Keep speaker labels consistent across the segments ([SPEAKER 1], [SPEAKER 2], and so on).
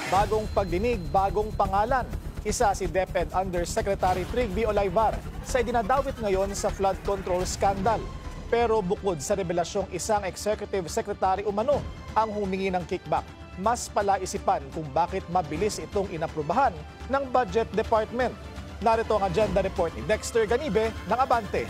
[SPEAKER 1] Bagong pagdinig, bagong pangalan. Isa si DepEd Undersecretary Trig V. Olaybar sa idinadawit ngayon sa flood control scandal. Pero bukod sa revelasyong isang executive secretary umano ang humingi ng kickback, mas palaisipan kung bakit mabilis itong inaprubahan ng Budget Department. Narito ang agenda report ni Dexter Ganibe ng Abante.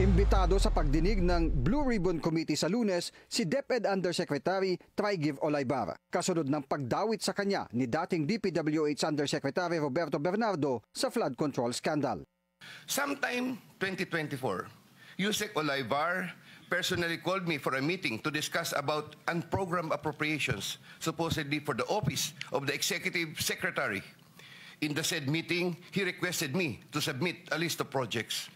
[SPEAKER 2] Imbitado sa pagdinig ng Blue Ribbon Committee sa Lunes si DepEd Undersecretary Trig V. Olaybar, kasunod ng pagdawit sa kanya ni dating DPWH Undersecretary Roberto Bernardo sa flood control scandal.
[SPEAKER 3] Sometime 2024, Yusek Olaybar personally called me for a meeting to discuss about unprogrammed appropriations, supposedly for the office of the Executive Secretary. In the said meeting, he requested me to submit a list of projects.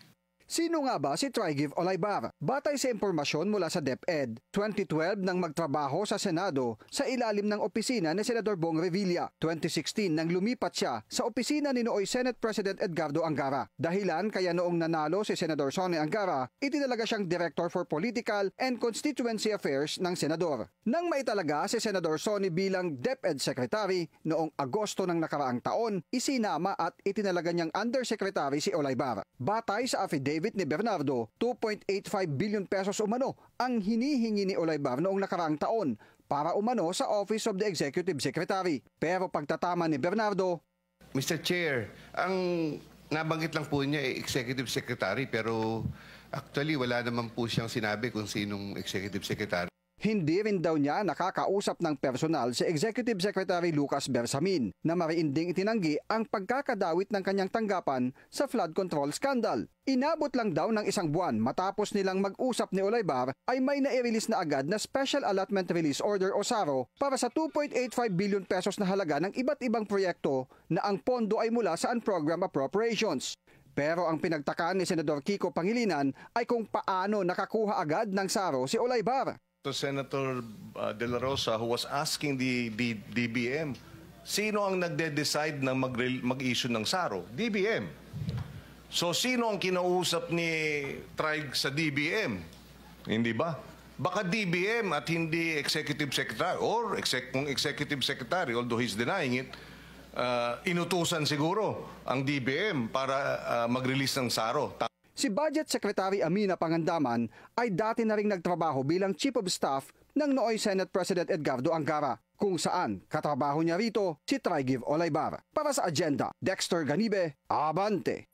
[SPEAKER 2] Sino nga ba si Trig V. Olaybar? Batay sa impormasyon mula sa DepEd, 2012 nang magtrabaho sa Senado sa ilalim ng opisina ni Senador Bong Revilla. 2016 nang lumipat siya sa opisina ni nooy Senate President Edgardo Angara. Dahilan kaya noong nanalo si Senador Sonny Angara, itinalaga siyang Director for Political and Constituency Affairs ng Senador. Nang maitalaga si Senador Sonny bilang DepEd Secretary noong Agosto ng nakaraang taon, isinama at itinalaga niyang Undersecretary si Olaybar. Batay sa affidavit ni Bernardo, 2.85 billion pesos umano ang hinihingi ni Olaybar noong nakaraang taon para umano sa Office of the Executive Secretary. Pero pagtatama ni Bernardo,
[SPEAKER 3] Mr. Chair, ang nabanggit lang po niya ay Executive Secretary pero actually wala naman po siyang sinabi kung sinong Executive Secretary.
[SPEAKER 2] hindi rin daw niya nakakausap ng personal si Executive Secretary Lucas Bersamin na mariinding itinanggi ang pagkakadawit ng kanyang tanggapan sa flood control scandal. Inabot lang daw ng isang buwan matapos nilang mag-usap ni Olaybar ay may nai-release na agad na Special Allotment Release Order o SARO para sa 2.85 billion pesos na halaga ng iba't ibang proyekto na ang pondo ay mula sa unprogrammed appropriations. Pero ang pinagtakaan ni Senador Kiko Pangilinan ay kung paano nakakuha agad ng SARO si Olaybar.
[SPEAKER 4] To Senator De La Rosa who was asking the DBM, sino ang nagde-decide na mag-issue ng SARO? DBM. So sino ang kinausap ni Trig sa DBM? Hindi ba? Baka DBM at hindi Executive Secretary or kung Executive Secretary, although he's denying it, inutusan siguro ang DBM para mag-release ng SARO.
[SPEAKER 2] Si Budget Secretary Amina Pangandaman ay dati na ring nagtrabaho bilang Chief of Staff ng nooy Senate President Edgardo Angara, kung saan katrabaho niya rito si Trig V. Olaybar. Para sa agenda, Dexter Ganibe, Abante.